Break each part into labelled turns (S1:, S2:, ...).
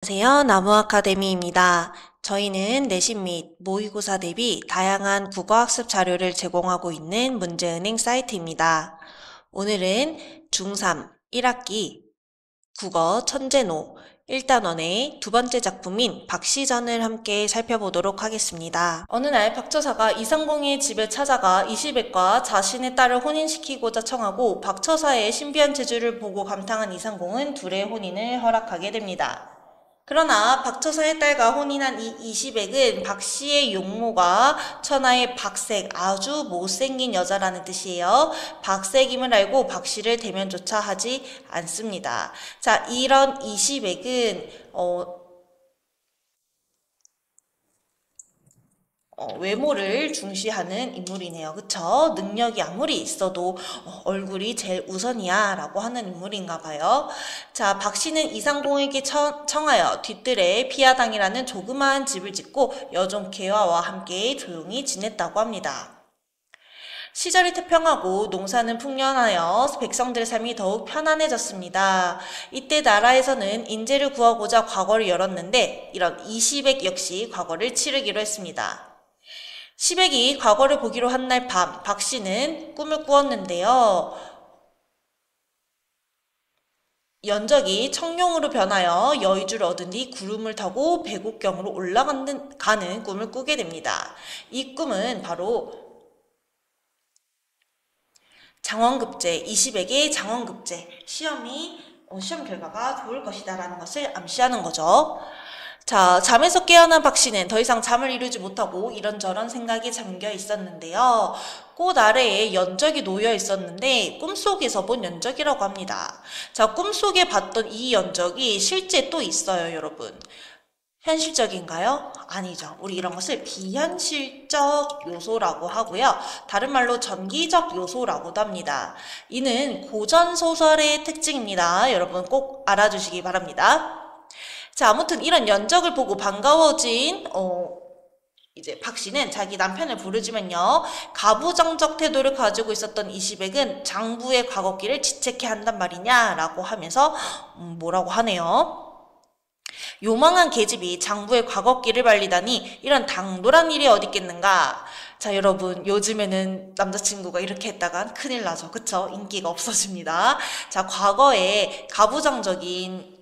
S1: 안녕하세요. 나무 아카데미입니다. 저희는 내신 및 모의고사 대비 다양한 국어학습 자료를 제공하고 있는 문제은행 사이트입니다. 오늘은 중3 1학기 국어 천재노 1단원의 두 번째 작품인 박시전을 함께 살펴보도록 하겠습니다. 어느 날 박처사가 이상공의 집에 찾아가 이시백과 자신의 딸을 혼인시키고자 청하고 박처사의 신비한 재주를 보고 감탄한 이상공은 둘의 혼인을 허락하게 됩니다. 그러나 박처사의 딸과 혼인한 이 이시백은 박씨의 용모가 천하의 박색, 아주 못생긴 여자라는 뜻이에요. 박색임을 알고 박씨를 대면조차 하지 않습니다. 자, 이런 이시백은 외모를 중시하는 인물이네요. 그쵸? 능력이 아무리 있어도 얼굴이 제일 우선이야 라고 하는 인물인가 봐요. 자, 박씨는 이상공에게 청하여 뒤뜰에 피아당이라는 조그마한 집을 짓고 여종 개화와 함께 조용히 지냈다고 합니다. 시절이 태평하고 농사는 풍년하여 백성들의 삶이 더욱 편안해졌습니다. 이때 나라에서는 인재를 구하고자 과거를 열었는데 이런 이시백 역시 과거를 치르기로 했습니다. 시백이 과거를 보기로 한 날 밤, 박씨는 꿈을 꾸었는데요. 연적이 청룡으로 변하여 여의주를 얻은 뒤 구름을 타고 백옥경으로 올라가는 꿈을 꾸게 됩니다. 이 꿈은 바로 장원급제, 이시백의 장원급제, 시험 결과가 좋을 것이다 라는 것을 암시하는 거죠. 자, 잠에서 깨어난 박씨는 더 이상 잠을 이루지 못하고 이런저런 생각에 잠겨 있었는데요. 꽃 아래에 연적이 놓여 있었는데 꿈속에서 본 연적이라고 합니다. 자, 꿈속에 봤던 이 연적이 실제 또 있어요, 여러분. 현실적인가요? 아니죠. 우리 이런 것을 비현실적 요소라고 하고요. 다른 말로 전기적 요소라고도 합니다. 이는 고전소설의 특징입니다. 여러분 꼭 알아주시기 바랍니다. 자, 아무튼 이런 연적을 보고 반가워진 이제 박씨는 자기 남편을 부르지만요. 가부장적 태도를 가지고 있었던 이시백은 장부의 과거기를 지책해야 한단 말이냐 라고 하면서 뭐라고 하네요. 요망한 계집이 장부의 과거기를 발리다니 이런 당돌한 일이 어디 있겠는가. 자, 여러분 요즘에는 남자친구가 이렇게 했다간 큰일 나죠. 그쵸? 인기가 없어집니다. 자, 과거에 가부장적인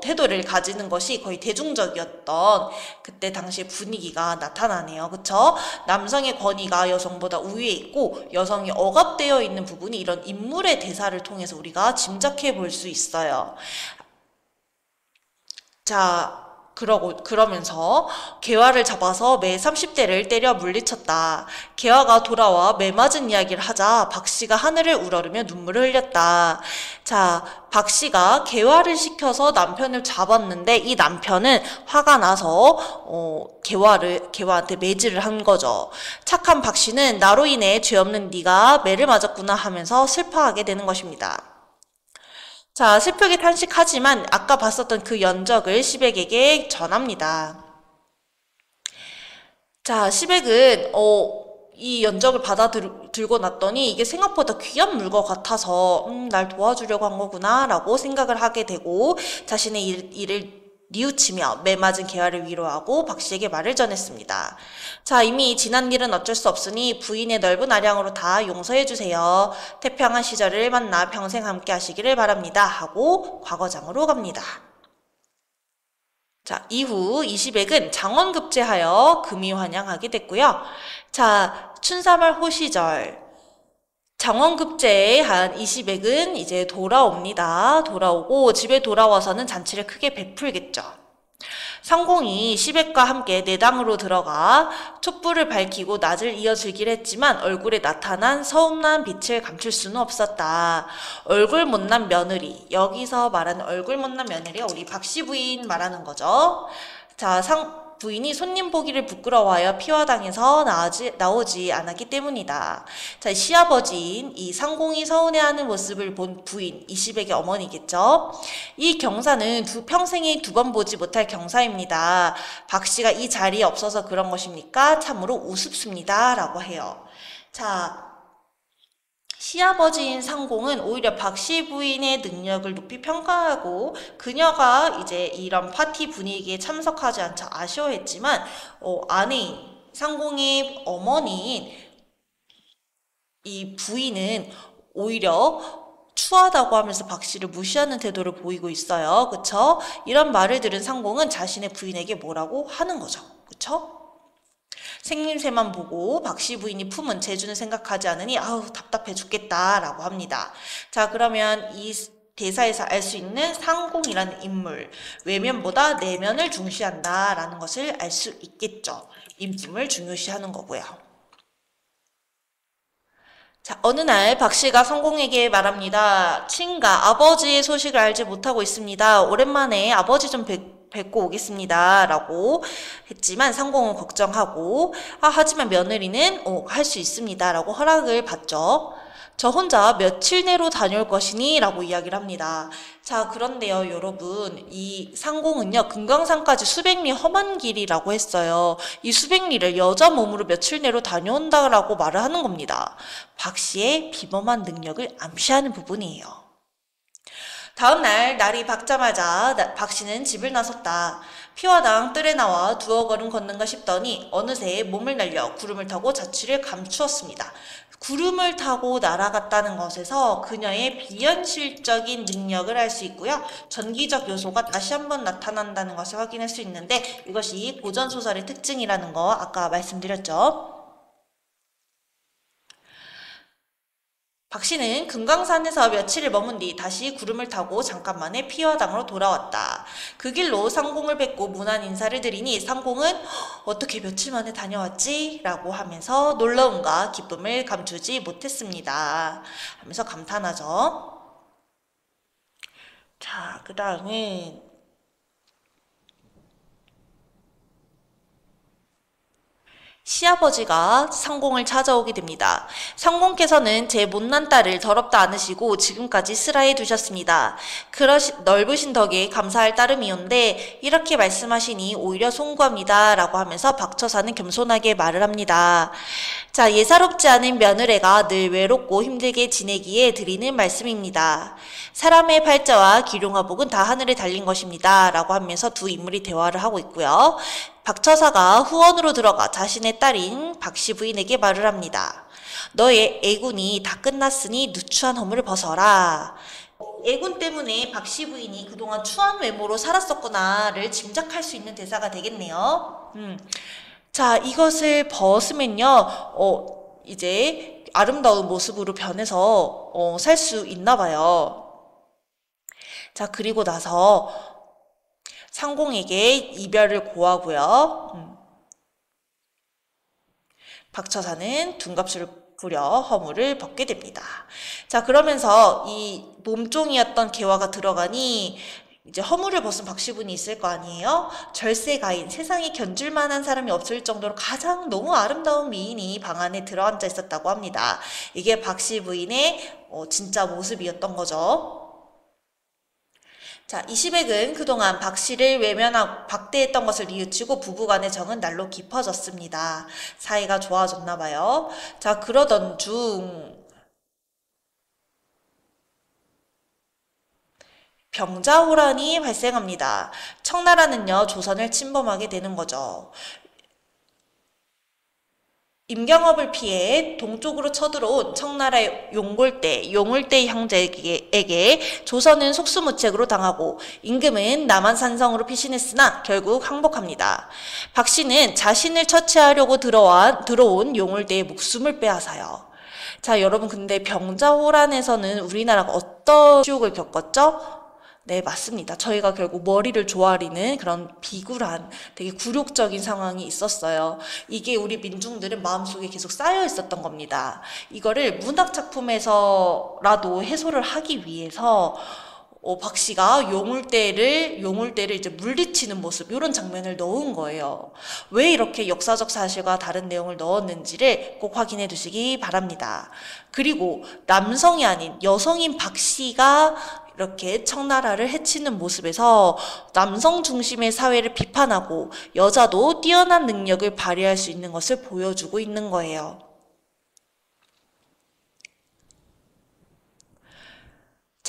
S1: 태도를 가지는 것이 거의 대중적이었던 그때 당시 분위기가 나타나네요. 그쵸? 남성의 권위가 여성보다 우위에 있고 여성이 억압되어 있는 부분이 이런 인물의 대사를 통해서 우리가 짐작해 볼 수 있어요. 자, 그러면서 개화를 잡아서 매 30대를 때려 물리쳤다. 개화가 돌아와 매 맞은 이야기를 하자 박씨가 하늘을 우러르며 눈물을 흘렸다. 자, 박씨가 개화를 시켜서 남편을 잡았는데 이 남편은 화가 나서 개화한테 매질을 한 거죠. 착한 박씨는 나로 인해 죄 없는 네가 매를 맞았구나 하면서 슬퍼하게 되는 것입니다. 자, 슬프게 탄식하지만 아까 봤었던 그 연적을 시백에게 전합니다. 자, 시백은 이 연적을 들고 났더니 이게 생각보다 귀한 물건 같아서 날 도와주려고 한 거구나 라고 생각을 하게 되고 자신의 일을 뉘우치며 매맞은 개화를 위로하고 박씨에게 말을 전했습니다. 자, 이미 지난 일은 어쩔 수 없으니 부인의 넓은 아량으로 다 용서해주세요. 태평한 시절을 만나 평생 함께 하시기를 바랍니다. 하고 과거장으로 갑니다. 자, 이후 이시백은 장원급제하여 금이 환영하게 됐고요. 자, 춘삼월 호시절 장원급제한 이시백은 이제 돌아옵니다. 돌아오고 집에 돌아와서는 잔치를 크게 베풀겠죠. 상공이 시백과 함께 내당으로 들어가 촛불을 밝히고 낮을 이어 즐기려 했지만 얼굴에 나타난 서운한 빛을 감출 수는 없었다. 얼굴 못난 며느리, 여기서 말하는 얼굴 못난 며느리가 우리 박씨 부인 말하는 거죠. 자, 부인이 손님 보기를 부끄러워하여 피화당에서 나오지 않았기 때문이다. 자, 시아버지인 이 상공이 서운해하는 모습을 본 부인, 이시백의 어머니겠죠. 이 경사는 평생에 두 번 보지 못할 경사입니다. 박씨가 이 자리에 없어서 그런 것입니까? 참으로 우습습니다. 라고 해요. 자, 시아버지인 상공은 오히려 박씨 부인의 능력을 높이 평가하고 그녀가 이제 이런 파티 분위기에 참석하지 않자 아쉬워했지만 아내인 상공의 어머니인 이 부인은 오히려 추하다고 하면서 박씨를 무시하는 태도를 보이고 있어요. 그쵸? 이런 말을 들은 상공은 자신의 부인에게 뭐라고 하는 거죠. 그쵸? 생김새만 보고 박씨 부인이 품은 재주는 생각하지 않으니 아우 답답해 죽겠다라고 합니다. 자, 그러면 이 대사에서 알 수 있는 상공이라는 인물, 외면보다 내면을 중시한다라는 것을 알 수 있겠죠. 인품을 중요시하는 거고요. 자, 어느 날 박씨가 상공에게 말합니다. 친가, 아버지의 소식을 알지 못하고 있습니다. 오랜만에 아버지 좀 뵙고 오겠습니다. 라고 했지만 상공은 걱정하고 하지만 며느리는 할 수 있습니다. 라고 허락을 받죠. 저 혼자 며칠 내로 다녀올 것이니 라고 이야기를 합니다. 자, 그런데요 여러분, 이 상공은요 금강산까지 수백 리 험한 길이라고 했어요. 이 수백 리를 여자 몸으로 며칠 내로 다녀온다라고 말을 하는 겁니다. 박씨의 비범한 능력을 암시하는 부분이에요. 다음 날 날이 밝자마자 박씨는 집을 나섰다. 피화당 뜰에 나와 두어 걸음 걷는가 싶더니 어느새 몸을 날려 구름을 타고 자취를 감추었습니다. 구름을 타고 날아갔다는 것에서 그녀의 비현실적인 능력을 알 수 있고요. 전기적 요소가 다시 한번 나타난다는 것을 확인할 수 있는데 이것이 고전소설의 특징이라는 거 아까 말씀드렸죠. 박씨는 금강산에서 며칠을 머문 뒤 다시 구름을 타고 잠깐만에 피화당으로 돌아왔다. 그 길로 상공을 뵙고 무난 인사를 드리니 상공은 어떻게 며칠 만에 다녀왔지? 라고 하면서 놀라움과 기쁨을 감추지 못했습니다. 하면서 감탄하죠. 자, 그 다음은 시아버지가 상공을 찾아오게 됩니다. 상공께서는 제 못난 딸을 더럽다 않으시고 지금까지 슬하에 두셨습니다. 넓으신 덕에 감사할 따름이온데 이렇게 말씀하시니 오히려 송구합니다. 라고 하면서 박처사는 겸손하게 말을 합니다. 자, 예사롭지 않은 며느리가 늘 외롭고 힘들게 지내기에 드리는 말씀입니다. 사람의 팔자와 기룡화복은 다 하늘에 달린 것입니다. 라고 하면서 두 인물이 대화를 하고 있고요. 박처사가 후원으로 들어가 자신의 딸인 박씨 부인에게 말을 합니다. 너의 애군이 다 끝났으니 누추한 허물을 벗어라. 애군 때문에 박씨 부인이 그동안 추한 외모로 살았었구나를 짐작할 수 있는 대사가 되겠네요. 자, 이것을 벗으면요, 이제 아름다운 모습으로 변해서 살 수 있나 봐요. 자, 그리고 나서 상공에게 이별을 고하고요. 박처사는 둔갑술을 부려 허물을 벗게 됩니다. 자, 그러면서 이 몸종이었던 개화가 들어가니 이제 허물을 벗은 박씨 부인이 있을 거 아니에요? 절세가인, 세상에 견줄 만한 사람이 없을 정도로 가장 너무 아름다운 미인이 방 안에 들어앉아 있었다고 합니다. 이게 박씨 부인의 진짜 모습이었던 거죠. 자, 이시백은 그동안 박씨를 외면하고 박대했던 것을 뉘우치고 부부간의 정은 날로 깊어졌습니다. 사이가 좋아졌나 봐요. 자, 그러던 중 병자호란이 발생합니다. 청나라는요, 조선을 침범하게 되는 거죠. 임경업을 피해 동쪽으로 쳐들어온 청나라의 용골대 형제에게 조선은 속수무책으로 당하고 임금은 남한산성으로 피신했으나 결국 항복합니다. 박씨는 자신을 처치하려고 들어온 용골대의 목숨을 빼앗아요. 자, 여러분, 근데 병자호란에서는 우리나라가 어떤 치욕을 겪었죠? 네, 맞습니다. 저희가 결국 머리를 조아리는 그런 비굴한 되게 굴욕적인 상황이 있었어요. 이게 우리 민중들은 마음속에 계속 쌓여 있었던 겁니다. 이거를 문학작품에서라도 해소를 하기 위해서 박씨가 용울대를 이제 물리치는 모습, 이런 장면을 넣은 거예요. 왜 이렇게 역사적 사실과 다른 내용을 넣었는지를 꼭 확인해 두시기 바랍니다. 그리고 남성이 아닌 여성인 박씨가 이렇게 청나라를 해치는 모습에서 남성 중심의 사회를 비판하고 여자도 뛰어난 능력을 발휘할 수 있는 것을 보여주고 있는 거예요.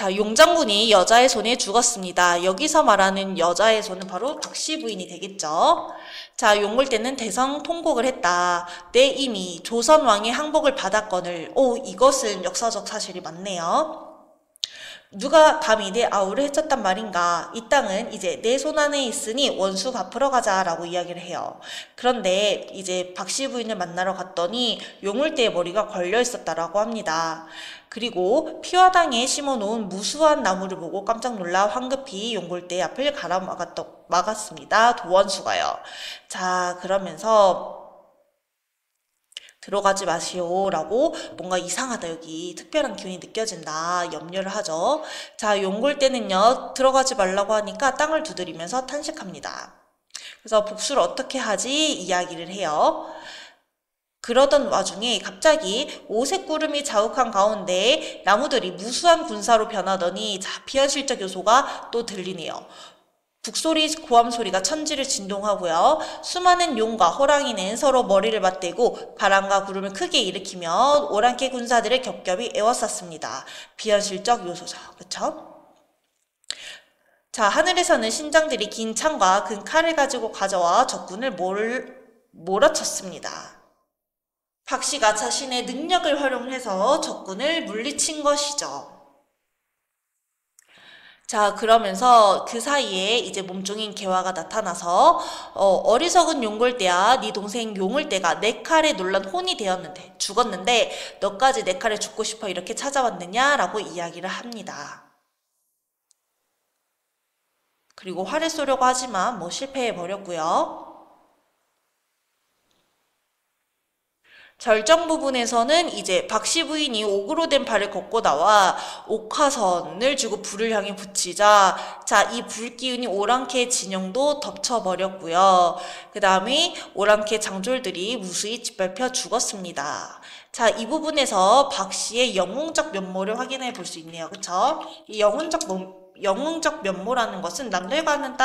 S1: 자, 용장군이 여자의 손에 죽었습니다. 여기서 말하는 여자의 손은 바로 박씨 부인이 되겠죠. 자, 용골대는 대성 통곡을 했다. 내 이미 조선 왕의 항복을 받았거늘. 오, 이것은 역사적 사실이 맞네요. 누가 감히 내 아우를 해쳤단 말인가. 이 땅은 이제 내 손 안에 있으니 원수 갚으러 가자라고 이야기를 해요. 그런데 이제 박씨 부인을 만나러 갔더니 용울대의 머리가 걸려 있었다라고 합니다. 그리고 피화당에 심어놓은 무수한 나무를 보고 깜짝 놀라 황급히 용골대 앞을 막았습니다. 도원수가요. 자, 그러면서 들어가지 마시오 라고 뭔가 이상하다, 여기 특별한 기운이 느껴진다 염려를 하죠. 자, 용골대는요 들어가지 말라고 하니까 땅을 두드리면서 탄식합니다. 그래서 복수를 어떻게 하지 이야기를 해요. 그러던 와중에 갑자기 오색 구름이 자욱한 가운데 나무들이 무수한 군사로 변하더니 자, 비현실적 요소가 또 들리네요. 북소리, 고함소리가 천지를 진동하고요. 수많은 용과 호랑이는 서로 머리를 맞대고 바람과 구름을 크게 일으키며 오랑캐 군사들을 겹겹이 에워쌌습니다. 비현실적 요소죠. 그쵸? 자, 하늘에서는 신장들이 긴 창과 큰 칼을 가지고 가져와 적군을 몰아쳤습니다. 박씨가 자신의 능력을 활용해서 적군을 물리친 것이죠. 자, 그러면서 그 사이에 이제 몸종인 개화가 나타나서 어리석은 용골대야, 네 동생 용울대가 내 칼에 놀란 혼이 되었는데 죽었는데 너까지 내 칼에 죽고 싶어 이렇게 찾아왔느냐라고 이야기를 합니다. 그리고 화를 쏘려고 하지만 뭐 실패해버렸고요. 절정 부분에서는 이제 박씨 부인이 옥으로 된 발을 걷고 나와 옥화선을 주고 불을 향해 붙이자 자, 이 불기운이 오랑캐 진영도 덮쳐버렸고요. 그 다음에 오랑캐 장졸들이 무수히 짓밟혀 죽었습니다. 자, 이 부분에서 박씨의 영웅적 면모를 확인해 볼 수 있네요. 그쵸? 이 영웅적 면모라는 것은 남들과는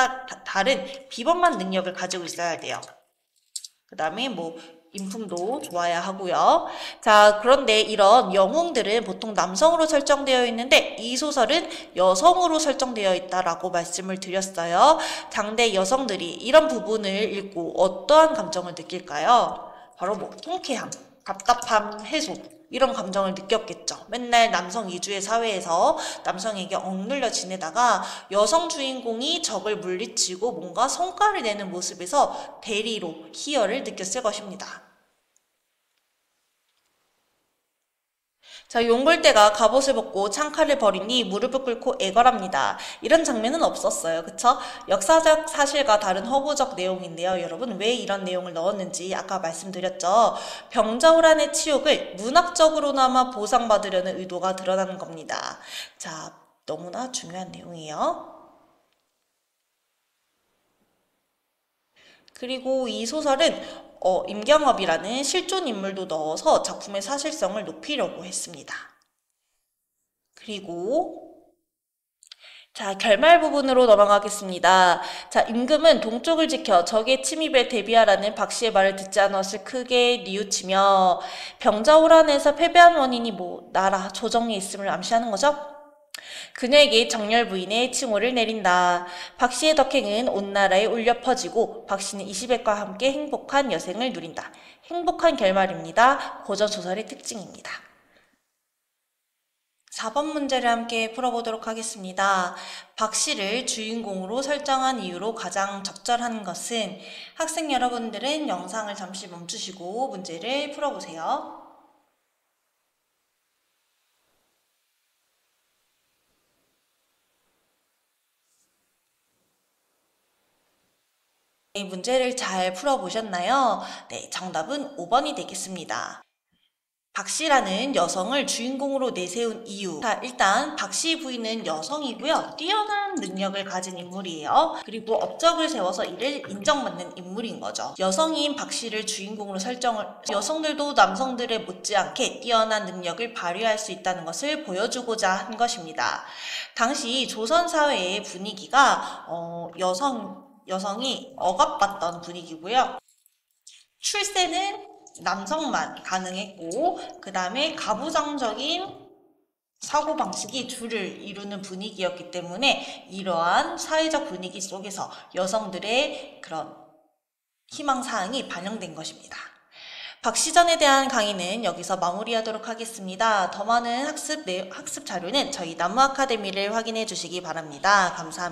S1: 다른 비범한 능력을 가지고 있어야 돼요. 그 다음에 뭐 인품도 좋아야 하고요. 자, 그런데 이런 영웅들은 보통 남성으로 설정되어 있는데 이 소설은 여성으로 설정되어 있다라고 말씀을 드렸어요. 당대 여성들이 이런 부분을 읽고 어떠한 감정을 느낄까요? 바로 뭐 통쾌함, 답답함, 해소 이런 감정을 느꼈겠죠. 맨날 남성 위주의 사회에서 남성에게 억눌려 지내다가 여성 주인공이 적을 물리치고 뭔가 성과를 내는 모습에서 대리로 희열을 느꼈을 것입니다. 자, 용골대가 갑옷을 벗고 창칼을 버리니 무릎을 꿇고 애걸합니다. 이런 장면은 없었어요. 그쵸? 역사적 사실과 다른 허구적 내용인데요. 여러분, 왜 이런 내용을 넣었는지 아까 말씀드렸죠. 병자호란의 치욕을 문학적으로나마 보상받으려는 의도가 드러나는 겁니다. 자, 너무나 중요한 내용이에요. 그리고 이 소설은 임경업이라는 실존 인물도 넣어서 작품의 사실성을 높이려고 했습니다. 그리고 자, 결말 부분으로 넘어가겠습니다. 자, 임금은 동쪽을 지켜 적의 침입에 대비하라는 박씨의 말을 듣지 않은 것을 크게 뉘우치며 병자호란에서 패배한 원인이 뭐 나라, 조정에 있음을 암시하는 거죠. 그녀에게 정열 부인의 칭호를 내린다. 박씨의 덕행은 온 나라에 울려 퍼지고 박씨는 이시백과 함께 행복한 여생을 누린다. 행복한 결말입니다. 고전소설의 특징입니다. 4번 문제를 함께 풀어보도록 하겠습니다. 박씨를 주인공으로 설정한 이유로 가장 적절한 것은 학생 여러분들은 영상을 잠시 멈추시고 문제를 풀어보세요. 네, 문제를 잘 풀어보셨나요? 네, 정답은 5번이 되겠습니다. 박씨라는 여성을 주인공으로 내세운 이유. 자, 일단 박씨 부인은 여성이고요. 뛰어난 능력을 가진 인물이에요. 그리고 업적을 세워서 이를 인정받는 인물인 거죠. 여성인 박씨를 주인공으로 여성들도 남성들에 못지않게 뛰어난 능력을 발휘할 수 있다는 것을 보여주고자 한 것입니다. 당시 조선 사회의 분위기가 여성이 억압받던 분위기고요. 출세는 남성만 가능했고 그 다음에 가부장적인 사고방식이 주를 이루는 분위기였기 때문에 이러한 사회적 분위기 속에서 여성들의 그런 희망사항이 반영된 것입니다. 박시전에 대한 강의는 여기서 마무리하도록 하겠습니다. 더 많은 학습 자료는 저희 남무 아카데미를 확인해 주시기 바랍니다. 감사합니다.